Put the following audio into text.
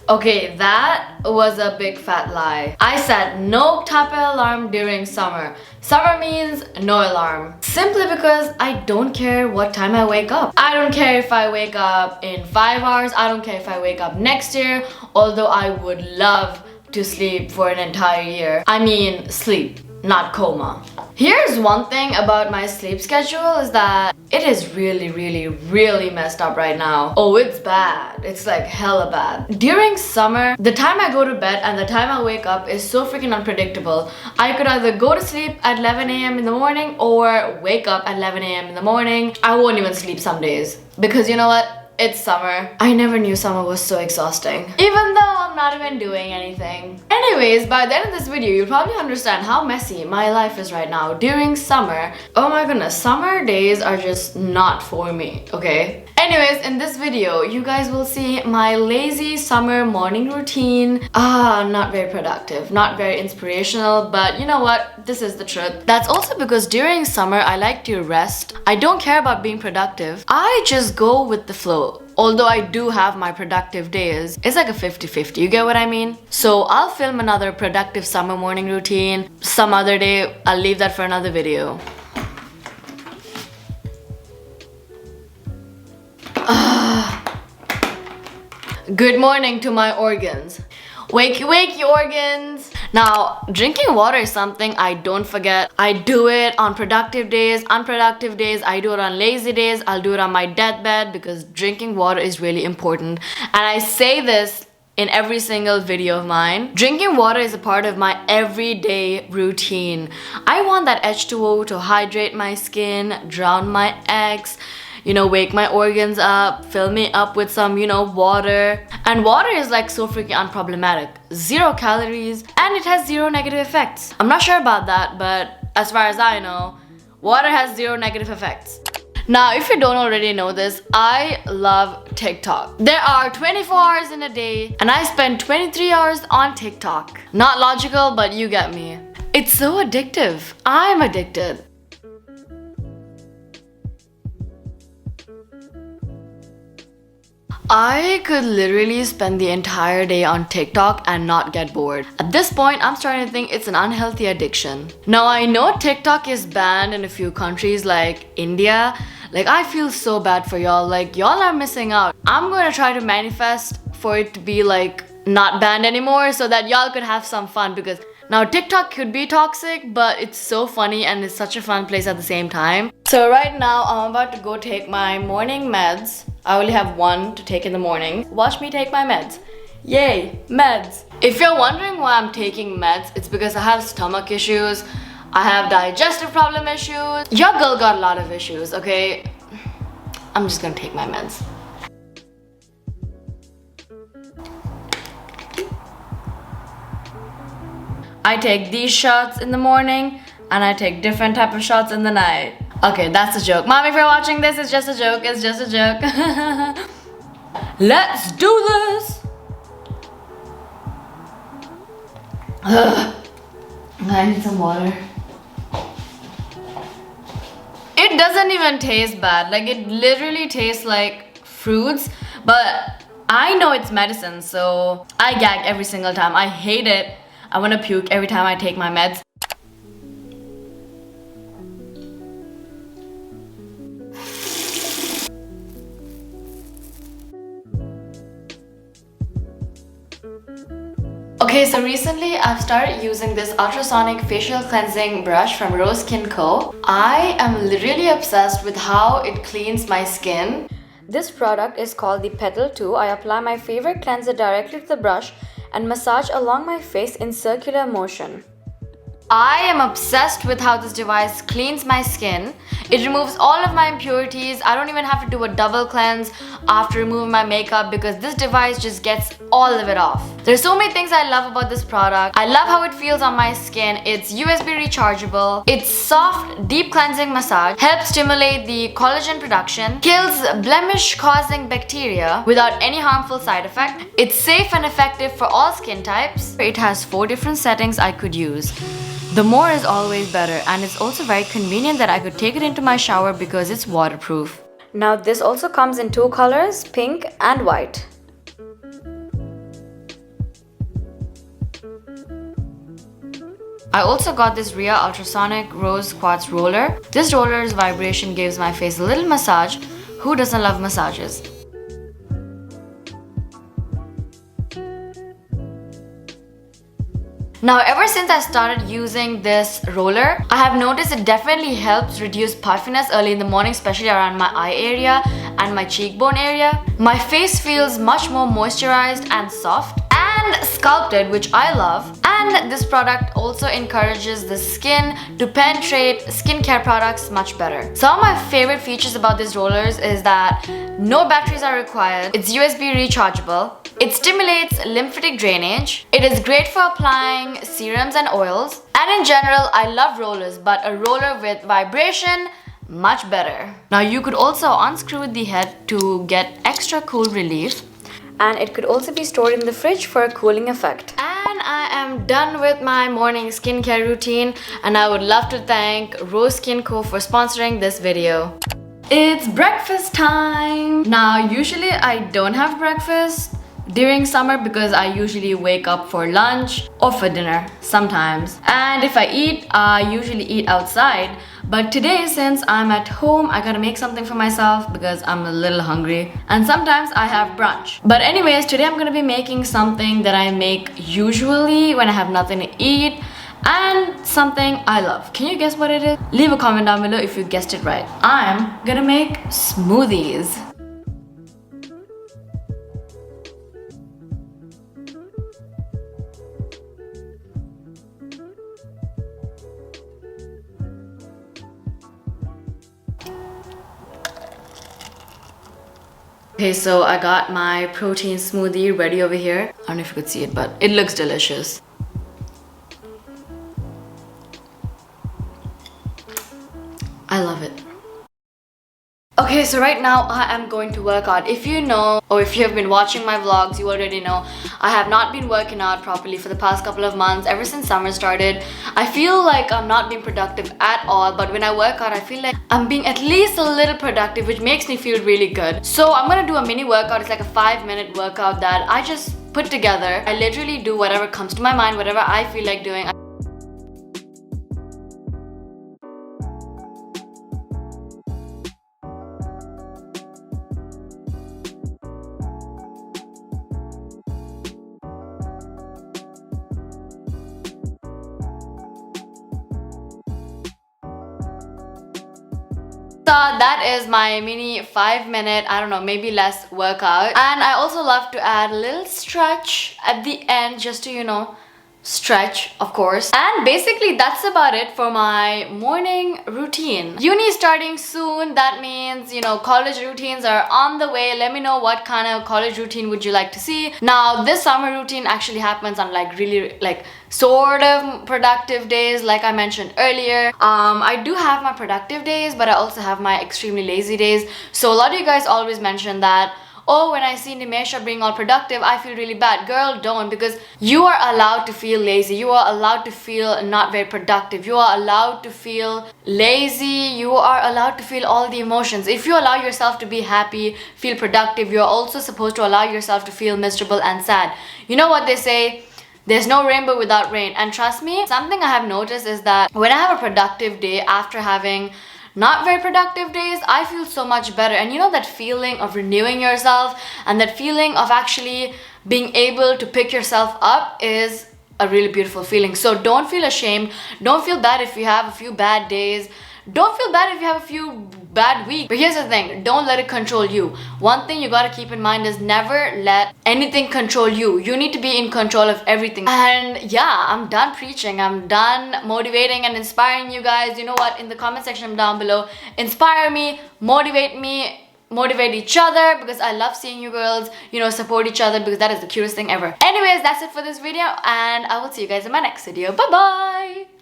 Okay, that was a big fat lie. I set no type of alarm during summer. Summer means no alarm. Simply because I don't care what time I wake up. I don't care if I wake up in 5 hours. I don't care if I wake up next year. Although I would love to sleep for an entire year. I mean sleep, not coma. Here's one thing about my sleep schedule is that it is really messed up right now. Oh, it's bad. It's like hella bad. During summer, the time I go to bed and the time I wake up is so freaking unpredictable. I could either go to sleep at 11 a.m. in the morning or wake up at 11 a.m. in the morning. I won't even sleep some days because you know what? It's summer. I never knew summer was so exhausting. Even though I'm not even doing anything. Anyways, by the end of this video, you'll probably understand how messy my life is right now during summer. Oh my goodness, summer days are just not for me, okay? Anyways, in this video, you guys will see my lazy summer morning routine. Not very productive, not very inspirational, but you know what? This is the truth. That's also because during summer, I like to rest. I don't care about being productive. I just go with the flow. Although I do have my productive days, it's like a 50-50, you get what I mean? So I'll film another productive summer morning routine some other day. I'll leave that for another video. Good morning to my organs. Wakey wakey organs. Now, drinking water is something I don't forget. I do it on productive days, unproductive days. I do it on lazy days. I'll do it on my deathbed because drinking water is really important. And I say this in every single video of mine. Drinking water is a part of my everyday routine. I want that H2O to hydrate my skin, drown my ex, you know, wake my organs up, fill me up with some, you know, water. And water is like so freaking unproblematic. 0 calories and it has 0 negative effects. I'm not sure about that, but as far as I know, water has 0 negative effects. Now, if you don't already know this, I love TikTok. There are 24 hours in a day and I spend 23 hours on TikTok. Not logical, but you get me. It's so addictive. I'm addicted. I could literally spend the entire day on TikTok and not get bored. At this point, I'm starting to think it's an unhealthy addiction. Now, I know TikTok is banned in a few countries like India. Like, I feel so bad for y'all. Like, y'all are missing out. I'm gonna try to manifest for it to be like not banned anymore so that y'all could have some fun because now TikTok could be toxic, but it's so funny and it's such a fun place at the same time. So right now, I'm about to go take my morning meds. I only have one to take in the morning. Watch me take my meds. Yay, meds. If you're wondering why I'm taking meds, it's because I have stomach issues. I have digestive problem issues. Your girl got a lot of issues, okay? I'm just gonna take my meds. I take these shots in the morning and I take different type of shots in the night. Okay, that's a joke. Mom, if you're watching this, it's just a joke. It's just a joke. Let's do this. I need some water. It doesn't even taste bad. Like, it literally tastes like fruits, but I know it's medicine, so I gag every single time. I hate it. I want to puke every time I take my meds. Okay, so recently I've started using this ultrasonic facial cleansing brush from RoseSkinCo. I am literally obsessed with how it cleans my skin. This product is called the Petal 2. I apply my favorite cleanser directly to the brush and massage along my face in circular motion. I am obsessed with how this device cleans my skin. It removes all of my impurities. I don't even have to do a double cleanse after removing my makeup because this device just gets all of it off. There's so many things I love about this product. I love how it feels on my skin. It's USB rechargeable. It's soft, deep cleansing massage, helps stimulate the collagen production, kills blemish causing bacteria without any harmful side effect. It's safe and effective for all skin types. It has 4 different settings I could use. The more is always better, and it's also very convenient that I could take it into my shower because it's waterproof. Now this also comes in 2 colors, pink and white. I also got this Riya Ultrasonic Rose Quartz roller. This roller's vibration gives my face a little massage. Who doesn't love massages? Now, ever since I started using this roller, I have noticed it definitely helps reduce puffiness early in the morning, especially around my eye area and my cheekbone area. My face feels much more moisturized and soft and sculpted, which I love. And this product also encourages the skin to penetrate skincare products much better. Some of my favorite features about these rollers is that no batteries are required, it's USB rechargeable, it stimulates lymphatic drainage, it is great for applying serums and oils, and in general, I love rollers, but a roller with vibration, much better. Now you could also unscrew the head to get extra cool relief, and it could also be stored in the fridge for a cooling effect. And I am done with my morning skincare routine, and I would love to thank RoseSkinCo for sponsoring this video. It's breakfast time! Now usually I don't have breakfast during summer because I usually wake up for lunch or for dinner sometimes. And if I eat, I usually eat outside. But today, since I'm at home, I gotta make something for myself because I'm a little hungry. And sometimes I have brunch. But anyways, today I'm gonna be making something that I make usually when I have nothing to eat and something I love. Can you guess what it is? Leave a comment down below if you guessed it right. I'm gonna make smoothies. Okay, so I got my protein smoothie ready over here. I don't know if you could see it, but it looks delicious. I love it. Okay, so right now I am going to work out. If you know, or if you have been watching my vlogs, you already know I have not been working out properly for the past couple of months. Ever since summer started, I feel like I'm not being productive at all, but when I work out, I feel like I'm being at least a little productive, which makes me feel really good. So I'm gonna do a mini workout. It's like a 5-minute workout that I just put together. I literally do whatever comes to my mind, whatever I feel like doing. So that is my mini 5-minute, I don't know, maybe less workout. And I also love to add a little stretch at the end just to, you know, stretch, of course. And basically that's about it for my morning routine. Uni is starting soon. That means, you know, college routines are on the way. Let me know what kind of college routine would you like to see. Now this summer routine actually happens on like really like sort of productive days, like I mentioned earlier. I do have my productive days, but I also have my extremely lazy days. So a lot of you guys always mention that, oh, when I see Nimeshaa being all productive, I feel really bad. Girl, don't, because you are allowed to feel lazy. You are allowed to feel not very productive. You are allowed to feel lazy. You are allowed to feel all the emotions. If you allow yourself to be happy, feel productive, you're also supposed to allow yourself to feel miserable and sad. You know what they say? There's no rainbow without rain. And trust me, something I have noticed is that when I have a productive day after having not very productive days, I feel so much better. And you know that feeling of renewing yourself and that feeling of actually being able to pick yourself up is a really beautiful feeling. So don't feel ashamed. Don't feel bad if you have a few bad days. Don't feel bad if you have a few bad weeks. But here's the thing, don't let it control you. One thing you gotta keep in mind is never let anything control you. You need to be in control of everything. And yeah, I'm done preaching. I'm done motivating and inspiring you guys. You know what? In the comment section down below, inspire me, motivate each other, because I love seeing you girls, you know, support each other, because that is the cutest thing ever. Anyways, that's it for this video, and I will see you guys in my next video. Bye bye.